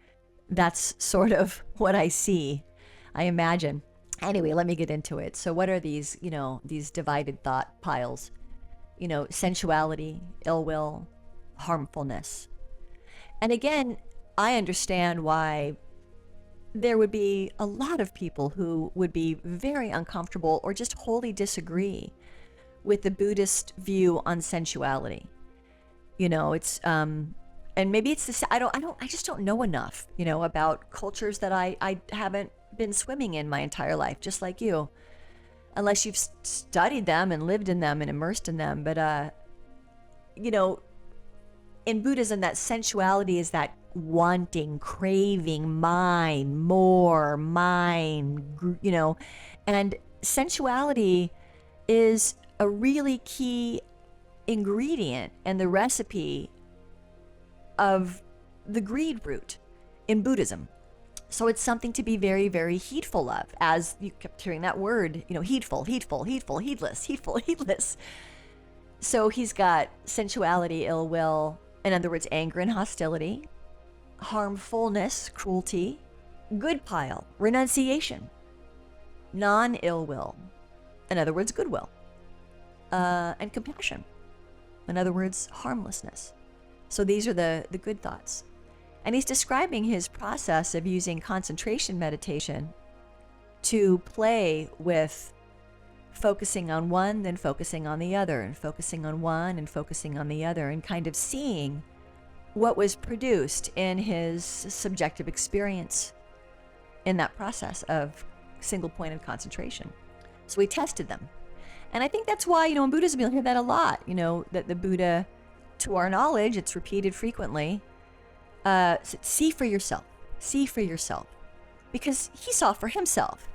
That's sort of what I see, I imagine. Anyway, let me get into it. So what are these, these divided thought piles? Sensuality, ill will, harmfulness. And again, I understand why there would be a lot of people who would be very uncomfortable or just wholly disagree with the Buddhist view on sensuality. It's and maybe it's this, I just don't know enough, about cultures that I haven't been swimming in my entire life, just like you, unless you've studied them and lived in them and immersed in them. But in Buddhism, that sensuality is that wanting, craving, mine, and sensuality is a really key ingredient and the recipe of the greed root in Buddhism. So it's something to be very, very heedful of, as you kept hearing that word, heedful, heedless. So he's got sensuality, ill will, in other words, anger and hostility, harmfulness, cruelty, good pile, renunciation, non-ill will, in other words, goodwill, and compassion, in other words, harmlessness. So these are the good thoughts. And he's describing his process of using concentration meditation to play with focusing on one, then focusing on the other, and focusing on one and focusing on the other, and kind of seeing what was produced in his subjective experience in that process of single-pointed concentration. So he tested them. And I think that's why, in Buddhism, you'll hear that a lot, that the Buddha, to our knowledge, it's repeated frequently, see for yourself, because he saw for himself,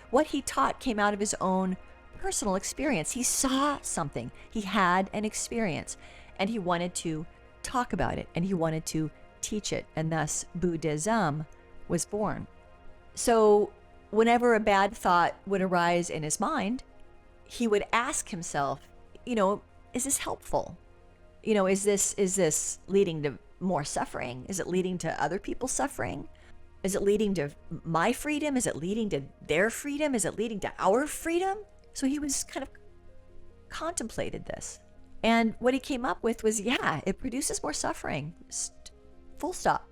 what he taught came out of his own personal experience. He saw something, he had an experience, and he wanted to talk about it, and he wanted to teach it, and thus Buddhism was born. So whenever a bad thought would arise in his mind, he would ask himself, is this helpful? Is this leading to more suffering? Is it leading to other people's suffering? Is it leading to my freedom? Is it leading to their freedom? Is it leading to our freedom? So he was kind of contemplated this. And what he came up with was, yeah, it produces more suffering. Full stop.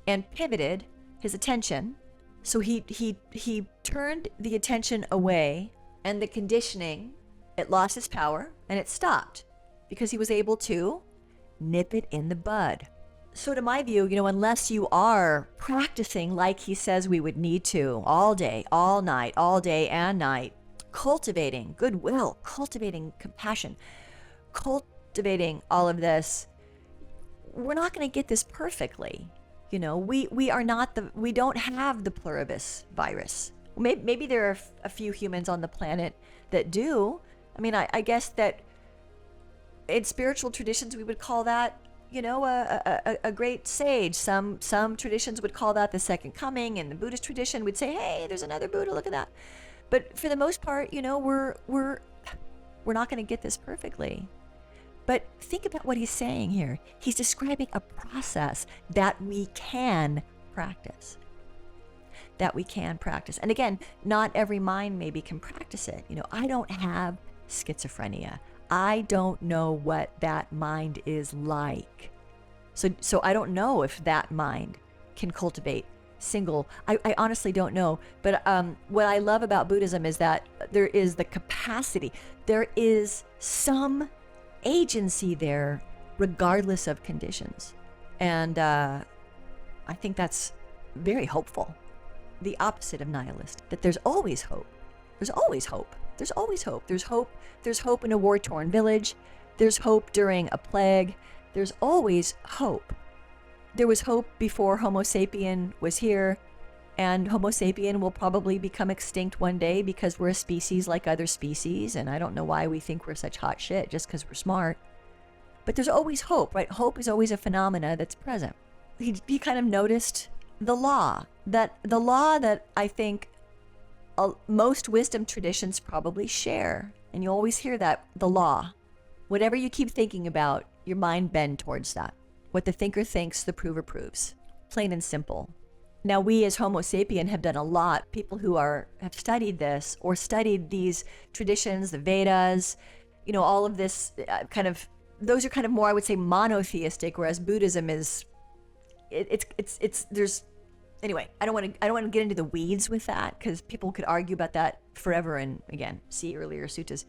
And pivoted his attention. So he turned the attention away, and the conditioning, it lost its power and it stopped because he was able to nip it in the bud. So to my view, unless you are practicing like he says we would need to all day, all night, all day and night, cultivating goodwill, cultivating compassion, cultivating all of this, we're not going to get this perfectly. We are not we don't have the pluribus virus. Maybe there are a few humans on the planet that do. I mean, I guess that in spiritual traditions, we would call that, a great sage. Some traditions would call that the second coming. In the Buddhist tradition, we'd say, hey, there's another Buddha, look at that. But for the most part, we're not going to get this perfectly. But think about what he's saying here. He's describing a process that we can practice. And again, not every mind maybe can practice it. I don't have schizophrenia. I don't know what that mind is like. So I don't know if that mind can cultivate I honestly don't know. But what I love about Buddhism is that there is the capacity. There is some agency there regardless of conditions. And I think that's very hopeful. The opposite of nihilist, that there's always hope. There's always hope. There's always hope. There's hope. There's hope in a war-torn village. There's hope during a plague. There's always hope. There was hope before Homo sapien was here, and Homo sapien will probably become extinct one day because we're a species like other species, and I don't know why we think we're such hot shit just because we're smart. But there's always hope, right? Hope is always a phenomena that's present. He kind of noticed the law that I think most wisdom traditions probably share. And you always hear that, the law. Whatever you keep thinking about, your mind bend towards that. What the thinker thinks, the prover proves. Plain and simple. Now, we as Homo sapien have done a lot. People who have studied this or studied these traditions, the Vedas, all of this those are kind of more, I would say, monotheistic, whereas Buddhism is, there's, anyway, I don't want to get into the weeds with that because people could argue about that forever. And again, see earlier suttas.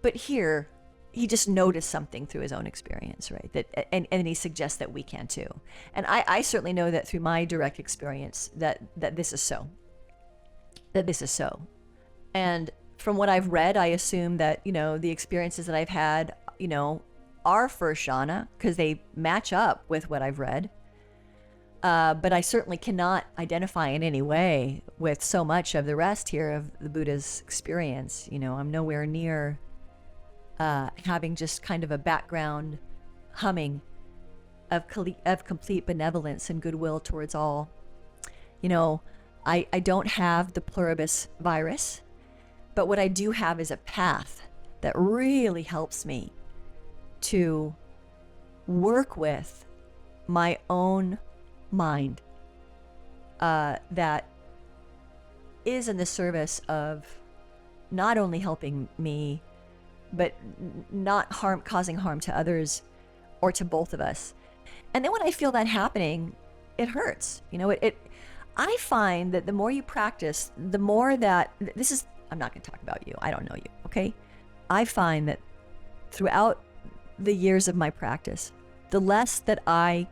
But here, he just noticed something through his own experience, right? That and he suggests that we can too. And I certainly know that through my direct experience that this is so. That this is so. And from what I've read, I assume that, the experiences that I've had, are first jhana because they match up with what I've read. But I certainly cannot identify in any way with so much of the rest here of the Buddha's experience. I'm nowhere near having just kind of a background humming of complete benevolence and goodwill towards all. I don't have the pluribus virus, but what I do have is a path that really helps me to work with my own mind that is in the service of not only helping me, but not causing harm to others or to both of us. And then when I feel that happening, it hurts. I find that the more you practice, the more that I'm not going to talk about you. I don't know you. Okay. I find that throughout the years of my practice, the less that I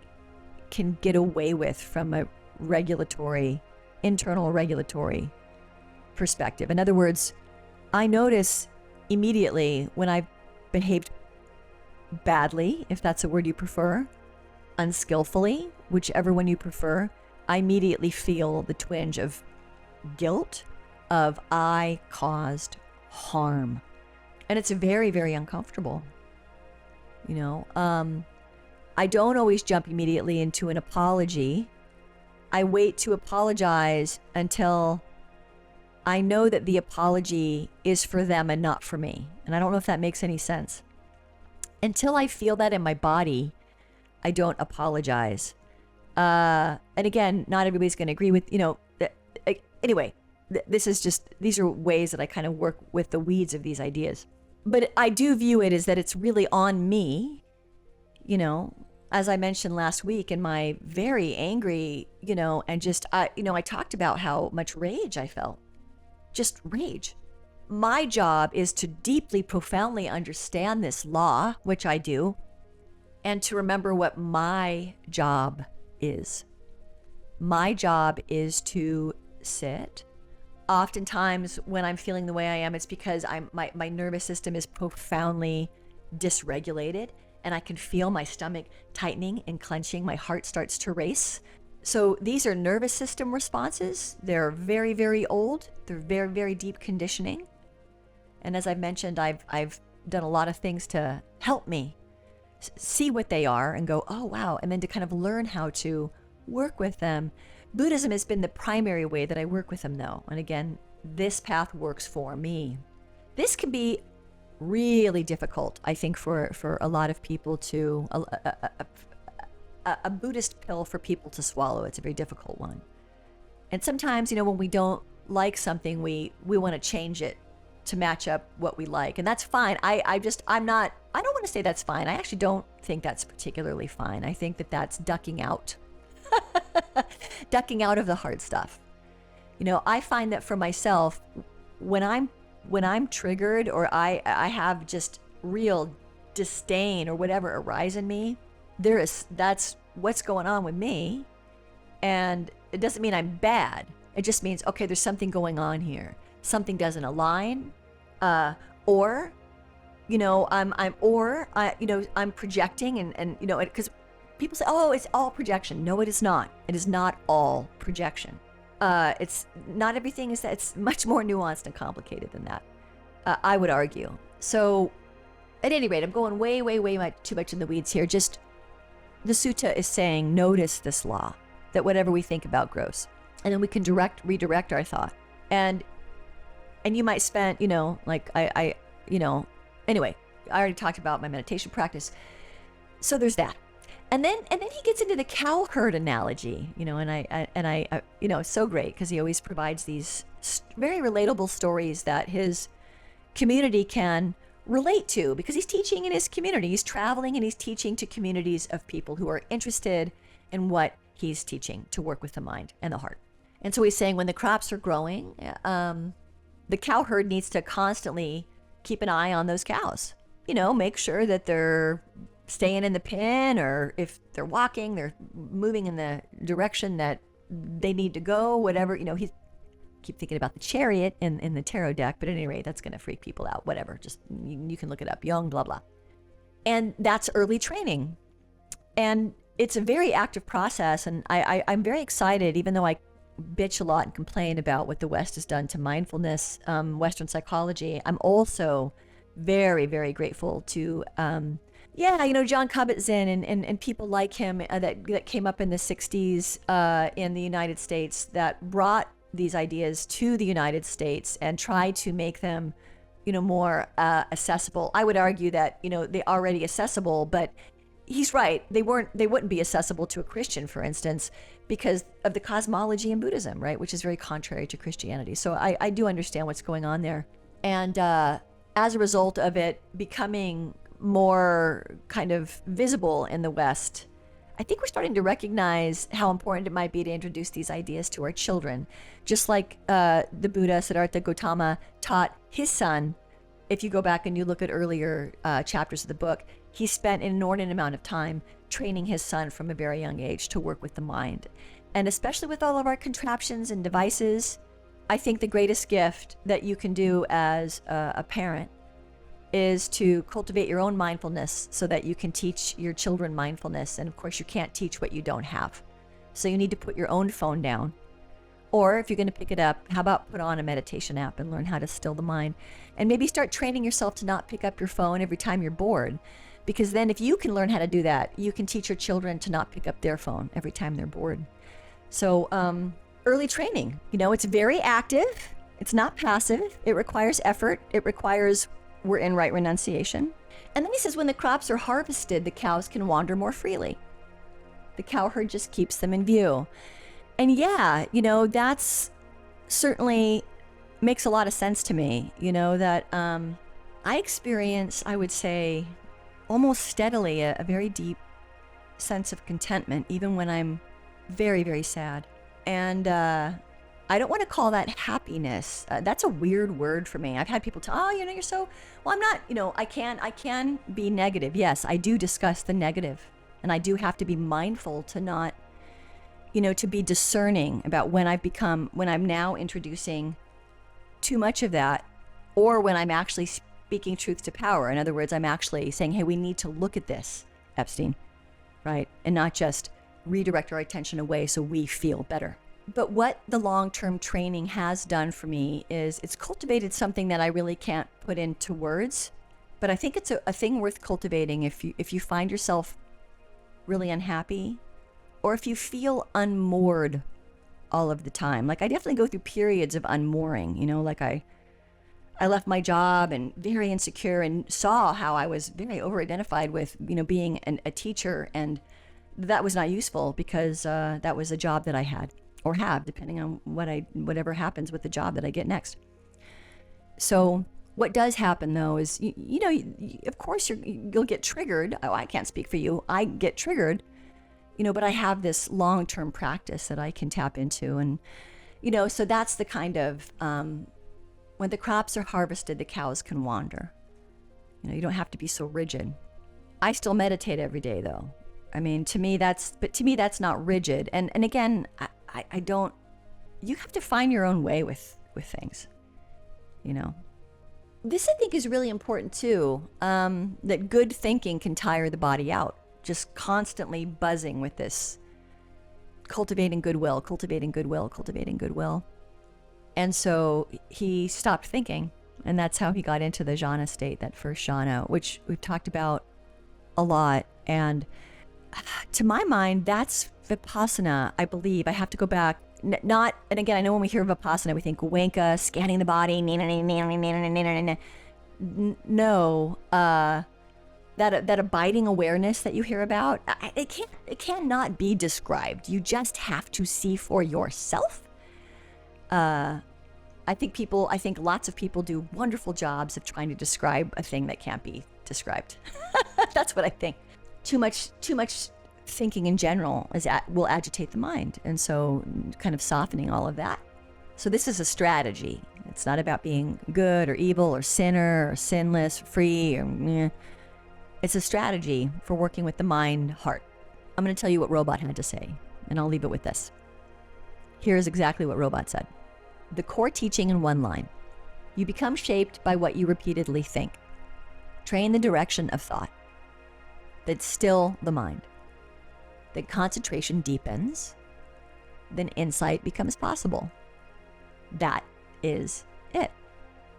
can get away with from a internal regulatory perspective. In other words, I notice immediately when I've behaved badly, if that's a word you prefer, unskillfully, whichever one you prefer, I immediately feel the twinge of guilt of I caused harm. And it's very, very uncomfortable. I don't always jump immediately into an apology. I wait to apologize until I know that the apology is for them and not for me. And I don't know if that makes any sense. Until I feel that in my body, I don't apologize. And again, not everybody's going to agree with, anyway, these are ways that I kind of work with the weeds of these ideas. But I do view it as that it's really on me, as I mentioned last week in my very angry, and just, I talked about how much rage I felt, just rage. My job is to deeply, profoundly understand this law, which I do, and to remember what my job is. My job is to sit. Oftentimes when I'm feeling the way I am, it's because my nervous system is profoundly dysregulated, and I can feel my stomach tightening and clenching. My heart starts to race. So these are nervous system responses. They're very, very old. They're very, very deep conditioning. And as I've mentioned, I've done a lot of things to help me see what they are and go, oh, wow. And then to kind of learn how to work with them. Buddhism has been the primary way that I work with them, though. And again, this path works for me. This can be really difficult, I think, for a lot of people to, a Buddhist pill for people to swallow. It's a very difficult one. And sometimes, when we don't like something, we want to change it to match up what we like. And that's fine. I don't want to say that's fine. I actually don't think that's particularly fine. I think that that's ducking out. Ducking out of the hard stuff. I find that for myself, when I'm triggered or I have just real disdain or whatever arise in me, that's what's going on with me. And it doesn't mean I'm bad. It just means, okay, there's something going on here. Something doesn't align, or I'm projecting and because people say, oh, it's all projection. No, it is not. It is not all projection. It's not everything is that. It's much more nuanced and complicated than that, I would argue. So at any rate, I'm going way, way, way too much in the weeds here. Just the sutta is saying, notice this law, that whatever we think about grows. And then we can redirect our thought. And you might spend, anyway, I already talked about my meditation practice. So there's that. And then he gets into the cow herd analogy, and I it's so great because he always provides these very relatable stories that his community can relate to, because he's teaching in his community. He's traveling and he's teaching to communities of people who are interested in what he's teaching to work with the mind and the heart. And so he's saying when the crops are growing, the cow herd needs to constantly keep an eye on those cows, make sure that they're staying in the pen, or if they're walking, they're moving in the direction that they need to go, whatever. He's keep thinking about the chariot in the tarot deck, but at any rate, that's going to freak people out, whatever. Just, you can look it up, Jung, blah, blah. And that's early training. And it's a very active process. And I'm very excited, even though I bitch a lot and complain about what the West has done to mindfulness, Western psychology. I'm also very, very grateful to, John Kabat-Zinn and people like him that came up in the 60s in the United States that brought these ideas to the United States and tried to make them, more accessible. I would argue that, they're already accessible, but he's right. They wouldn't be accessible to a Christian, for instance, because of the cosmology in Buddhism, right? Which is very contrary to Christianity. So I do understand what's going on there. And as a result of it becoming more kind of visible in the West, I think we're starting to recognize how important it might be to introduce these ideas to our children. Just like the Buddha, Siddhartha Gautama, taught his son. If you go back and you look at earlier chapters of the book, he spent an inordinate amount of time training his son from a very young age to work with the mind. And especially with all of our contraptions and devices, I think the greatest gift that you can do as a parent is to cultivate your own mindfulness so that you can teach your children mindfulness. And of course, you can't teach what you don't have. So you need to put your own phone down. Or if you're going to pick it up, how about put on a meditation app and learn how to still the mind? And maybe start training yourself to not pick up your phone every time you're bored. Because then if you can learn how to do that, you can teach your children to not pick up their phone every time they're bored. So early training, it's very active. It's not passive. It requires effort. It requires we're in right renunciation. And then he says when the crops are harvested, the cows can wander more freely. The cowherd just keeps them in view. And yeah, that's certainly makes a lot of sense to me, that I experience, I would say, almost steadily a very deep sense of contentment, even when I'm very, very sad. And I don't want to call that happiness. That's a weird word for me. I've had people tell, you're so, well, I'm not, I can be negative. Yes, I do discuss the negative, and I do have to be mindful to not, to be discerning about when I'm now introducing too much of that, or when I'm actually speaking truth to power. In other words, I'm actually saying, hey, we need to look at this, Epstein, right? And not just redirect our attention away so we feel better. But what the long-term training has done for me is it's cultivated something that I really can't put into words, but I think it's a thing worth cultivating if you find yourself really unhappy, or if you feel unmoored all of the time. Like, I definitely go through periods of unmooring, like I left my job and very insecure, and saw how I was very over-identified with, being a teacher, and that was not useful because that was a job that I had, or have, depending on whatever happens with the job that I get next. So what does happen though is, of course you'll get triggered. Oh, I can't speak for you. I get triggered, but I have this long-term practice that I can tap into. And, so that's the kind of, when the crops are harvested, the cows can wander. You don't have to be so rigid. I still meditate every day though. I mean, to me that's not rigid. And again, I don't, you have to find your own way with things, This, I think, is really important too, that good thinking can tire the body out. Just constantly buzzing with this, cultivating goodwill. And so he stopped thinking, and that's how he got into the jhana state, that first jhana, which we've talked about a lot. And to my mind, that's Vipassana, I believe. I have to go back. And again, I know when we hear Vipassana, we think Wanka, scanning the body, no, that abiding awareness that you hear about, it cannot be described. You just have to see for yourself. I think lots of people do wonderful jobs of trying to describe a thing that can't be described. That's what I think. Too much thinking in general will agitate the mind, and so kind of softening all of that. So this is a strategy. It's not about being good or evil or sinner or sinless, free or It's a strategy for working with the mind, heart. I'm going to tell you what Robot had to say, and I'll leave it with this. Here's exactly what Robot said. The core teaching in one line. You become shaped by what you repeatedly think. Train the direction of thought. Then still the mind. Then concentration deepens. Then insight becomes possible. That is it.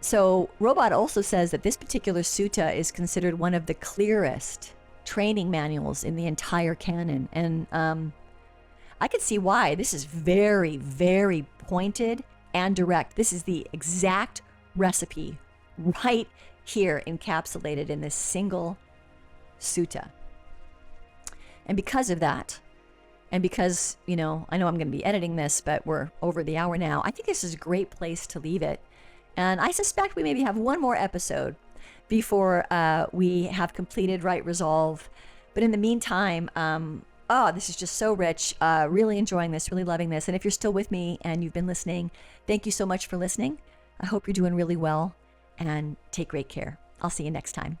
So Robot also says that this particular sutta is considered one of the clearest training manuals in the entire canon. And I could see why. This is very, very pointed and direct. This is the exact recipe right here encapsulated in this single sutta. And because of that, and because, I know I'm going to be editing this, but we're over the hour now, I think this is a great place to leave it. And I suspect we maybe have one more episode before we have completed Right Resolve. But in the meantime, this is just so rich. Really enjoying this, really loving this. And if you're still with me and you've been listening, thank you so much for listening. I hope you're doing really well, and take great care. I'll see you next time.